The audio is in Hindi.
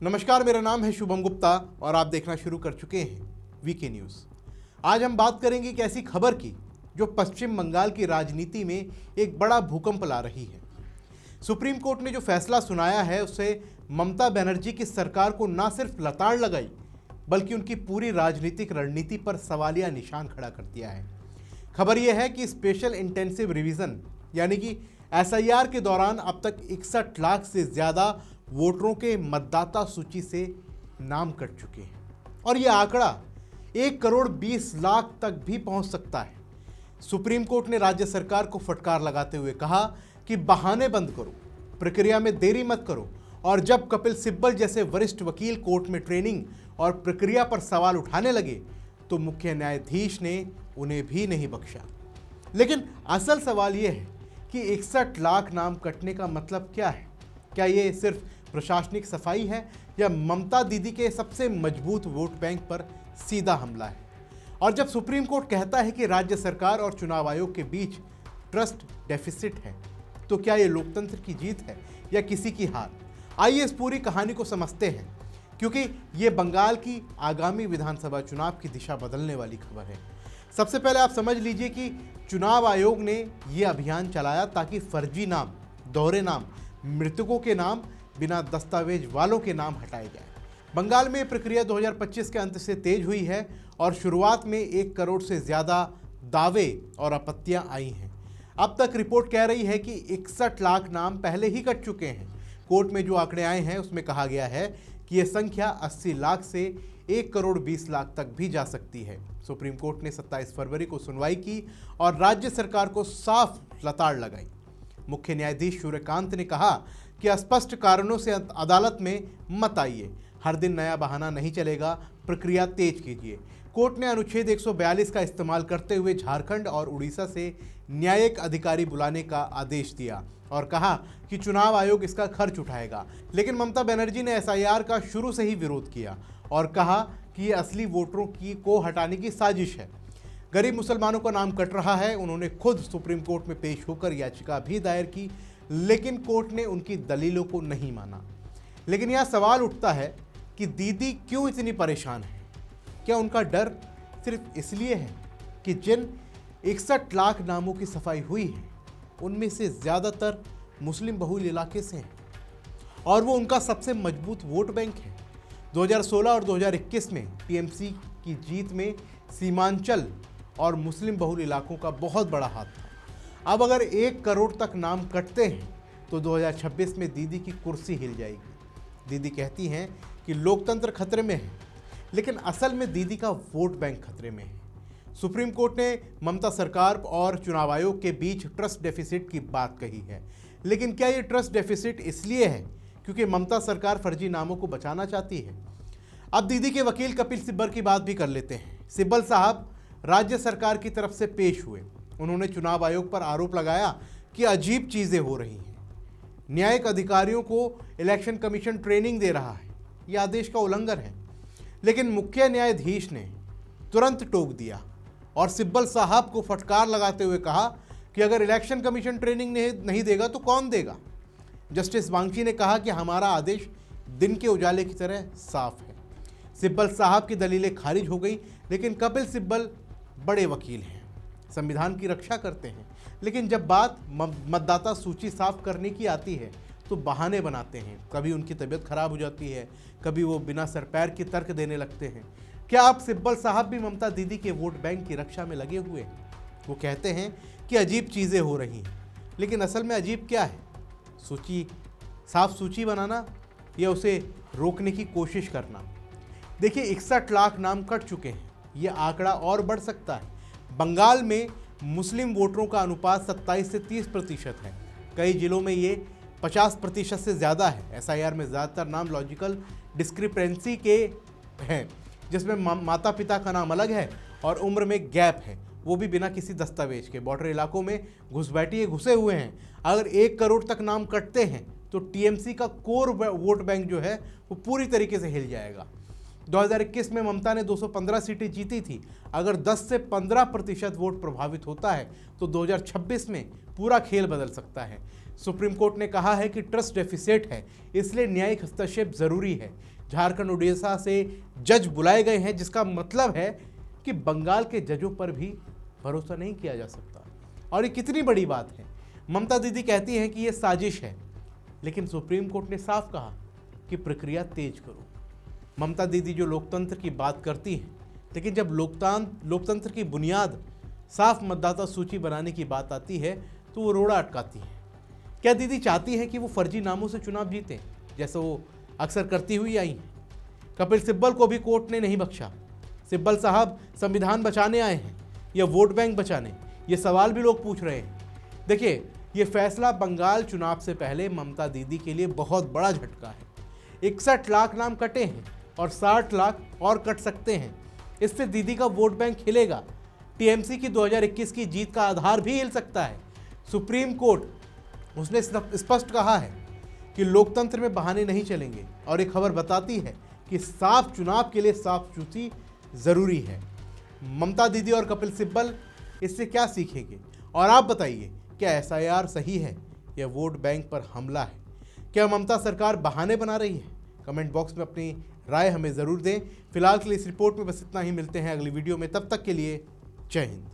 नमस्कार, मेरा नाम है शुभम गुप्ता और आप देखना शुरू कर चुके हैं वीके न्यूज़। आज हम बात करेंगे एक ऐसी खबर की जो पश्चिम बंगाल की राजनीति में एक बड़ा भूकंप ला रही है। सुप्रीम कोर्ट ने जो फैसला सुनाया है उससे ममता बनर्जी की सरकार को न सिर्फ लताड़ लगाई बल्कि उनकी पूरी राजनीतिक रणनीति पर सवालिया निशान खड़ा कर दिया है। खबर यह है कि स्पेशल इंटेंसिव रिवीजन यानी कि एसआईआर के दौरान अब तक 61 लाख से ज़्यादा वोटरों के मतदाता सूची से नाम कट चुके हैं और यह आंकड़ा 1 करोड़ 20 लाख तक भी पहुंच सकता है। सुप्रीम कोर्ट ने राज्य सरकार को फटकार लगाते हुए कहा कि बहाने बंद करो, प्रक्रिया में देरी मत करो और जब कपिल सिब्बल जैसे वरिष्ठ वकील कोर्ट में ट्रेनिंग और प्रक्रिया पर सवाल उठाने लगे तो मुख्य न्यायाधीश ने उन्हें भी नहीं बख्शा। लेकिन असल सवाल यह है कि 61 लाख नाम कटने का मतलब क्या है? क्या ये सिर्फ प्रशासनिक सफाई है या ममता दीदी के सबसे मजबूत वोट बैंक पर सीधा हमला है? और जब सुप्रीम कोर्ट कहता है कि राज्य सरकार और चुनाव आयोग के बीच ट्रस्ट डेफिसिट है तो क्या ये लोकतंत्र की जीत है या किसी की हार? आइए इस पूरी कहानी को समझते हैं, क्योंकि ये बंगाल की आगामी विधानसभा चुनाव की दिशा बदलने वाली खबर है। सबसे पहले आप समझ लीजिए कि चुनाव आयोग ने ये अभियान चलाया ताकि फर्जी नाम, दोहरे नाम, मृतकों के नाम, बिना दस्तावेज वालों के नाम हटाए जाए। बंगाल में ये प्रक्रिया 2025 के अंत से तेज हुई है और शुरुआत में 1 करोड़ से ज़्यादा दावे और आपत्तियां आई हैं। अब तक रिपोर्ट कह रही है कि 61 लाख नाम पहले ही कट चुके हैं। कोर्ट में जो आंकड़े आए हैं उसमें कहा गया है कि यह संख्या 80 लाख से 1 करोड़ 20 लाख तक भी जा सकती है। सुप्रीम कोर्ट ने 27 फरवरी को सुनवाई की और राज्य सरकार को साफ लताड़ लगाई। मुख्य न्यायाधीश सूर्यकांत ने कहा कि अस्पष्ट कारणों से अदालत में मत आइए, हर दिन नया बहाना नहीं चलेगा, प्रक्रिया तेज कीजिए। कोर्ट ने अनुच्छेद 142 का इस्तेमाल करते हुए झारखंड और उड़ीसा से न्यायिक अधिकारी बुलाने का आदेश दिया और कहा कि चुनाव आयोग इसका खर्च उठाएगा। लेकिन ममता बनर्जी ने एसआईआर का शुरू से ही विरोध किया और कहा कि ये असली वोटरों को हटाने की साजिश है। गरीब मुसलमानों का नाम कट रहा है। उन्होंने खुद सुप्रीम कोर्ट में पेश होकर याचिका भी दायर की, लेकिन कोर्ट ने उनकी दलीलों को नहीं माना। लेकिन यह सवाल उठता है कि दीदी क्यों इतनी परेशान है? क्या उनका डर सिर्फ इसलिए है कि जिन 61 लाख नामों की सफाई हुई है उनमें से ज़्यादातर मुस्लिम बहुल इलाके से हैं और वो उनका सबसे मजबूत वोट बैंक है। 2016 और 2021 में टीएमसी की जीत में सीमांचल और मुस्लिम बहुल इलाकों का बहुत बड़ा हाथ था। अब अगर 1 करोड़ तक नाम कटते हैं तो 2026 में दीदी की कुर्सी हिल जाएगी। दीदी कहती हैं कि लोकतंत्र खतरे में है, लेकिन असल में दीदी का वोट बैंक खतरे में है। सुप्रीम कोर्ट ने ममता सरकार और चुनाव आयोग के बीच ट्रस्ट डेफिसिट की बात कही है, लेकिन क्या ये ट्रस्ट डेफिसिट इसलिए है क्योंकि ममता सरकार फर्जी नामों को बचाना चाहती है? अब दीदी के वकील कपिल सिब्बल की बात भी कर लेते हैं। सिब्बल साहब राज्य सरकार की तरफ से पेश हुए। उन्होंने चुनाव आयोग पर आरोप लगाया कि अजीब चीज़ें हो रही हैं, न्यायिक अधिकारियों को इलेक्शन कमीशन ट्रेनिंग दे रहा है, यह आदेश का उल्लंघन है। लेकिन मुख्य न्यायाधीश ने तुरंत टोक दिया और सिब्बल साहब को फटकार लगाते हुए कहा कि अगर इलेक्शन कमीशन ट्रेनिंग नहीं देगा तो कौन देगा? जस्टिस वांगची ने कहा कि हमारा आदेश दिन के उजाले की तरह साफ है। सिब्बल साहब की दलीलें खारिज हो गई, लेकिन कपिल सिब्बल बड़े वकील हैं, संविधान की रक्षा करते हैं, लेकिन जब बात मतदाता सूची साफ करने की आती है तो बहाने बनाते हैं। कभी उनकी तबीयत खराब हो जाती है, कभी वो बिना सर पैर के तर्क देने लगते हैं। क्या आप सिब्बल साहब भी ममता दीदी के वोट बैंक की रक्षा में लगे हुए हैं? वो कहते हैं कि अजीब चीज़ें हो रही हैं, लेकिन असल में अजीब क्या है? साफ सूची बनाना या उसे रोकने की कोशिश करना? देखिए, 61 लाख नाम कट चुके हैं, ये आंकड़ा और बढ़ सकता है। बंगाल में मुस्लिम वोटरों का अनुपात 27 से 30% है। कई जिलों में ये 50% से ज़्यादा है। एसआईआर में ज़्यादातर नाम लॉजिकल डिस्क्रिपेंसी के हैं, जिसमें माता पिता का नाम अलग है और उम्र में गैप है, वो भी बिना किसी दस्तावेज के। बॉर्डर इलाकों में घुसपैठिए घुसे हुए हैं। अगर 1 करोड़ तक नाम कटते हैं तो टीएमसी का कोर वोट बैंक जो है वो पूरी तरीके से हिल जाएगा। 2021 में ममता ने 215 सीटें जीती थी। अगर 10 से 15% वोट प्रभावित होता है तो 2026 में पूरा खेल बदल सकता है। सुप्रीम कोर्ट ने कहा है कि ट्रस्ट डेफिसिट है, इसलिए न्यायिक हस्तक्षेप जरूरी है। झारखंड उड़ीसा से जज बुलाए गए हैं, जिसका मतलब है कि बंगाल के जजों पर भी भरोसा नहीं किया जा सकता। और ये कितनी बड़ी बात है। ममता दीदी कहती हैं कि ये साजिश है, लेकिन सुप्रीम कोर्ट ने साफ कहा कि प्रक्रिया तेज करो। ममता दीदी जो लोकतंत्र की बात करती हैं, लेकिन जब लोकतंत्र की बुनियाद साफ मतदाता सूची बनाने की बात आती है तो वो रोड़ा अटकाती है। क्या दीदी चाहती हैं कि वो फर्जी नामों से चुनाव जीतें, जैसे वो अक्सर करती हुई आई हैं? कपिल सिब्बल को भी कोर्ट ने नहीं बख्शा। सिब्बल साहब संविधान बचाने आए हैं या वोट बैंक बचाने, ये सवाल भी लोग पूछ रहे हैं। देखिए, ये फैसला बंगाल चुनाव से पहले ममता दीदी के लिए बहुत बड़ा झटका है। 61 लाख नाम कटे हैं और 60 लाख और कट सकते हैं। इससे दीदी का वोट बैंक हिलेगा। टीएमसी की 2021 की जीत का आधार भी हिल सकता है। सुप्रीम कोर्ट उसने स्पष्ट कहा है कि लोकतंत्र में बहाने नहीं चलेंगे, और एक खबर बताती है कि साफ चुनाव के लिए साफ सूची जरूरी है। ममता दीदी और कपिल सिब्बल इससे क्या सीखेंगे? और आप बताइए, क्या एसआईआर सही है या वोट बैंक पर हमला है? क्या ममता सरकार बहाने बना रही है? कमेंट बॉक्स में अपनी राय हमें ज़रूर दें। फिलहाल के लिए इस रिपोर्ट में बस इतना ही। मिलते हैं अगली वीडियो में, तब तक के लिए जय हिंद।